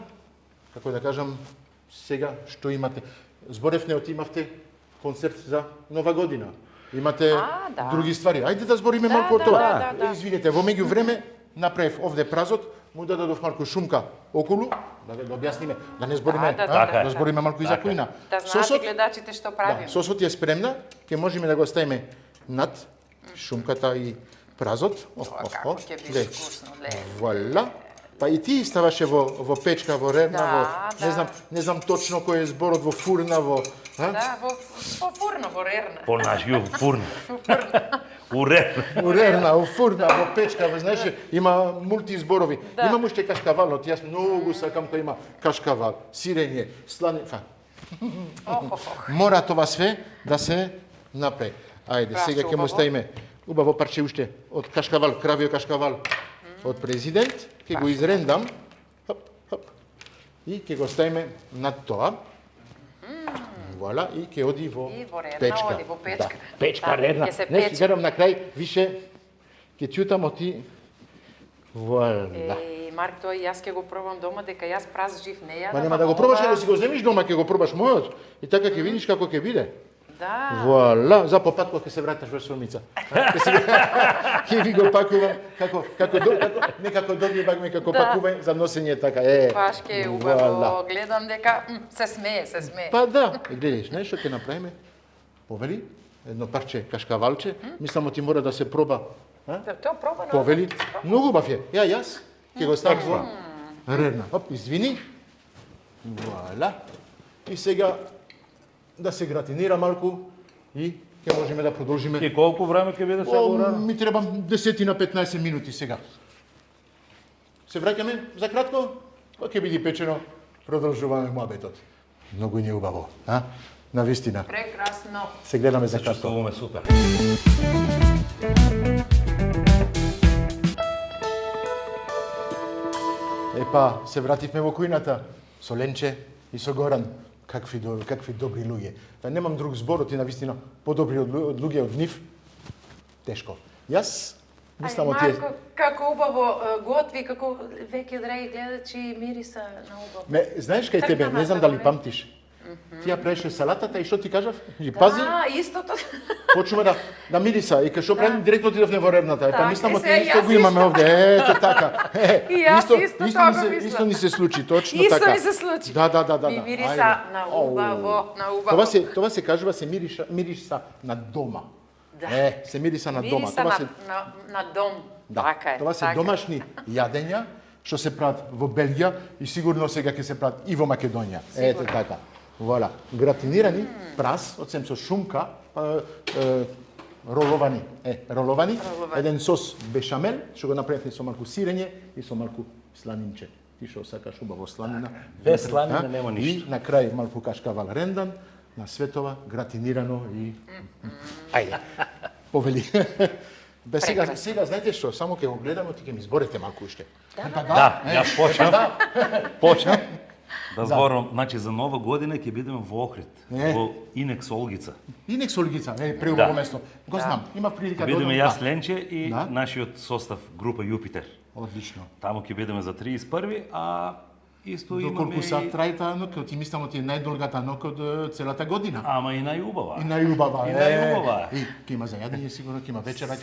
како да кажам, сега што имате? Зборевне имавте концерт за Нова година. Имате други ствари. Ајде да збориме малку од тоа. Извинете, во меѓувреме направив овде празот, му дадов малку шумка околу, да објасниме, да не збориме, да збориме малку и за којна. Да знаат гледачите што правиме. Сосот е спремна, ќе можеме да го ставиме над шумката и празот. Како ќе биде вкусно, Вуаля. Па и ти ставаше во печка, во рерна, не знам точно кој е зборот, во фурна, Да, во фурна, во рерна. По нашиот фурна. Урерна, у фурна, во печка, знаеш, има мултизборови. Имам уште кашкавалот, јас многу сакам кој има кашкавал, сирење, слане, Мора тоа све да се направи. Ајде, сега ќе му ставиме убаво парче уште од кашкавал, кравио кашкавал од президент, ќе го изрендам, и ќе го ставиме над тоа. Вуаля, и ќе оди во печка. Печка, рерна. Не, ќе гледам на крај, више, ќе чутам оти. Вуаля. Марк, тоа и јас ќе го пробам дома, дека јас праз жив не јадам. Ма нема да го пробаш, да си го земиш дома, ќе го пробаш мојот. И така ќе видиш како ќе биде. Да. Вуаля, за попат кога ќе се вратиш во Струмица. Ќе ви го пакувам како добри багме, како пакување за носење така. Баш ке убаво, гледам дека се смее. Па да, гледаш, знаеш што ќе направиме? Повели, едно парче кашкавалче, мислам ти мора да се проба. Тоа проба. Повели, многу убав е. Јас ќе го ставам во рерна. Оп, извини. Вуаля. И сега да се гратинира малку и ќе можеме да продолжиме. И колку време ќе биде сега? Ми треба 10 на 15 минути сега. Се враќаме за кратко, па ќе биде печено, продолжуваме муабетот. Многу ни убаво, Навистина. Прекрасно. Се гледаме за кратко. Чувствуваме супер. Епа, се вративме во кујната со Ленче и со Горан. Какви добри луѓе. Немам друг збор, ти навистина подобри од луѓе од нив. Тешко. Јас мислам од тие... Марко, како убаво готви, како веќе драги гледачи мириса на убаво. Знаеш кај тебе, не знам дали памтиш. Ти ја правеше салатата и што ти кажав? И пази, Да, истото. почнува да мириса и кај што правим директно отидовме во ребната. Па мислам од сега исто јас го имаме исто. овде. Ето така. И јас исто тоа го мислам. Исто ни се случи, точно Исто така. ми се случи. Да. Ми мириса на убаво, на убаво. Тоа се кажува се мириса на дома. Да. Се мириса на дома. Мириса на дом. Така е. Тоа се домашни јадења што се прават во Белгија и сигурно сега ќе се прават и во Македонија. Ете така. Вола, гратинирани прас, одсем со шунка, роловани, еден сос бешамел, што го направивме со малку сирење и со малку сланинче. Ти што сакаш убаво сланина. Без сланина нема ништо. И на крај малку кашкавал рендан, на светова, гратинирано и... Ајде, повели. Сега, знаете што, само ќе го гледаме, ти ќе ми зборете малку уште. Да, јас почнав. Да зборам, значи за нова година ќе бидеме во Охрид, во Инекс Олгица. Инекс Олгица, преубаво место. Го знам, има прилика да бидеме јас Ленче и нашиот состав група Јупитер. Одлично. Таму ќе бидеме за 31, а исто имаме... Доколку сат трај таа ноќ, ти мислам ти е најдолгата ноќ од целата година. Ама и најубава. И најубава. И најубава. И ќе има зајадење, сигурно ќе има вечера.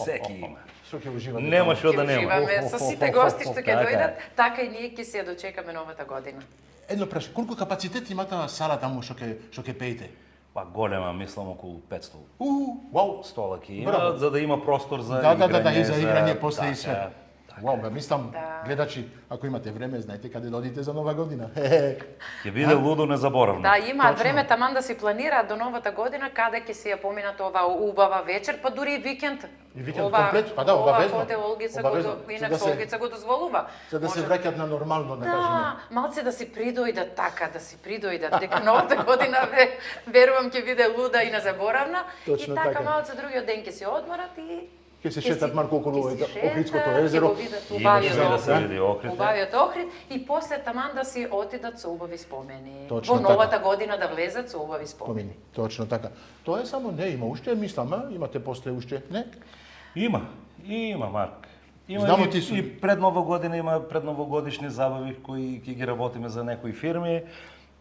Секи има. Што ќе уживате? Нема што да нема. Уживаме со сите гости што ќе дојдат, така и ние ќе се ја дочекаме новата година. Едно праш, колку капацитет има таа сала таму што ќе пеете? Па голема, мислам околу 500. Вау, стола ќе има, за да има простор за играње. Да, и за играње после и све. Вау, мислам, гледачи, ако имате време, знаете каде да одите за нова година. Ќе биде лудо незаборавно. Да, имаат време таман да си планираат до новата година каде ќе се ја поминат оваа убава вечер, па дури и викенд. И викенд комплет, па да, обавезно. Ова хотел Олгица Инекс Олгица го дозволува. За да се враќаат на нормално, да кажеме. Да, малце да си придојдат така, дека новата година верувам ќе биде луда и незаборавна. И така малце другиот ден ќе се одморат и ќе се шетат малку околу Охридското езеро. Убавиот Охрид и после таман да си отидат со убави спомени. Во новата година да влезат со убави спомени. Точно така. Тоа е само не има уште, мислам, имате после уште, не? Има, Марк. Има Знамо и пред нова година има предновогодишни забави кои ќе ги работиме за некои фирми.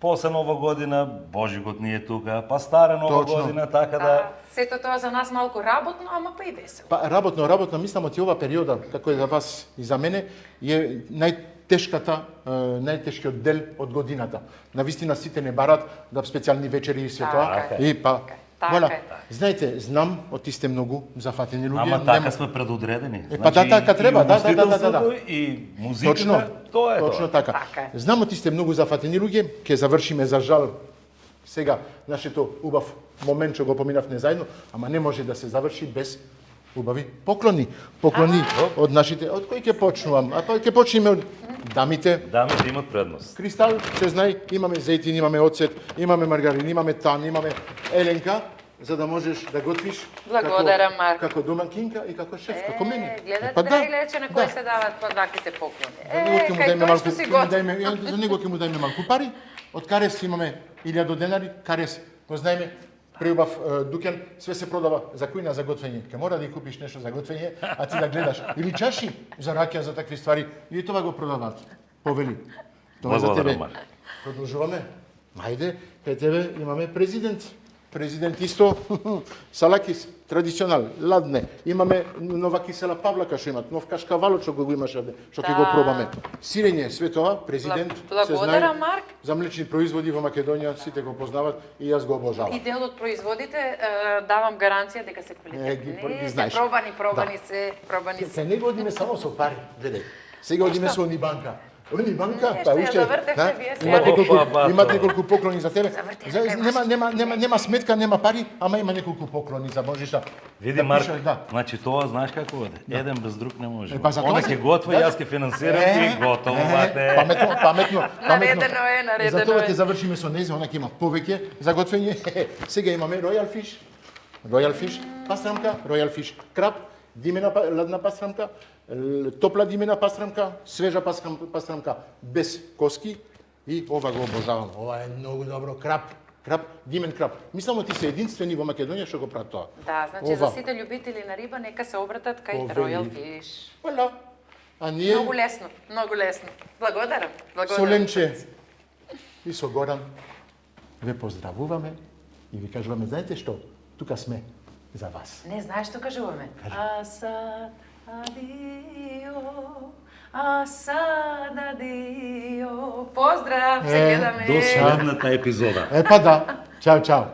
После нова година, Божигот ни е тука, па стара нова година, така да... Сето тоа за нас малку работно, ама па и весело. Па работно, мислам оти ова периода, како е за вас и за мене, е најтешкиот дел од годината. Навистина сите не барат да специјални вечери и све тоа. И па, вола, знаете, знам, оти сте многу зафатени луѓе. Ама така сме предодредени. Па да, така треба, да. И музиката, тоа е тоа. Точно така. Знам, оти сте многу зафатени луѓе, ќе завршиме за жал сега нашето убав момент што го поминавме заедно, ама не може да се заврши без убави поклони. Поклони од нашите, од кои ќе почнувам? А па ќе почнеме од дамите. Дамите имат предност. Кристал, се знае, имаме зејтин, имаме оцет, имаме маргарин, имаме тан, имаме Еленка, за да можеш да готвиш како домакинка и како шеф, како мене. Гледате драги лече на кои се дават ваквите поклони. За него ќе му дајме малку пари, од Карес имаме 1000 денари, Карес, го знаеме, преубав дуќан, све се продава за кујна, за готвење. Ке мора да ја купиш нешто за готвење, а ти да гледаш. Или чаши за ракија, за такви ствари, и тоа го продаваат. Повели. Тоа за тебе. Продолжуваме. Мајде, кај тебе имаме президент. Президент исто, салакис, традиционал, ладне. Имаме нова кисела павлака што имат, нов кашкавалот што го имаш овде, што ќе го пробаме. Сирење, све тоа, президент, се знае. Марк. За млечни производи во Македонија сите го познават и јас го обожавам. И дел од производите давам гаранција дека се квалитетни. Се пробани се. Се не го одиме само со пари, гледај. Сега одиме со Унибанка. Унибанка, па уште имат неколку поклони за тебе. Нема сметка, нема пари, ама има неколку поклони за можеш да. Види Марк, значи тоа знаеш како оде. Еден без друг не може. Она ќе готви, јас ќе финансирам и готово бате. Паметно. Наредено е. Затоа ќе завршиме со нејзе, она ќе има повеќе за готвење. Сега имаме Royal Fish, пастрамка, Royal Fish краб, димена ладна пастрамка, топла димена пастрамка, свежа пастрамка без коски и ова го обожавам. Ова е многу добро краб. Краб, димен краб. Мислам ти се единствени во Македонија што го прават тоа. Да, значи за сите љубители на риба нека се обратат кај Royal Fish. Вала. А ние Многу лесно, многу лесно. Благодарам. Со Ленче и со Горан ве поздравуваме и ви кажуваме, знаете што? Тука сме за вас. Не, знаеш што кажуваме? Асад, адио, асад, адио. Поздрав, се гледаме. До следната епизода. Па да. Чао, чао.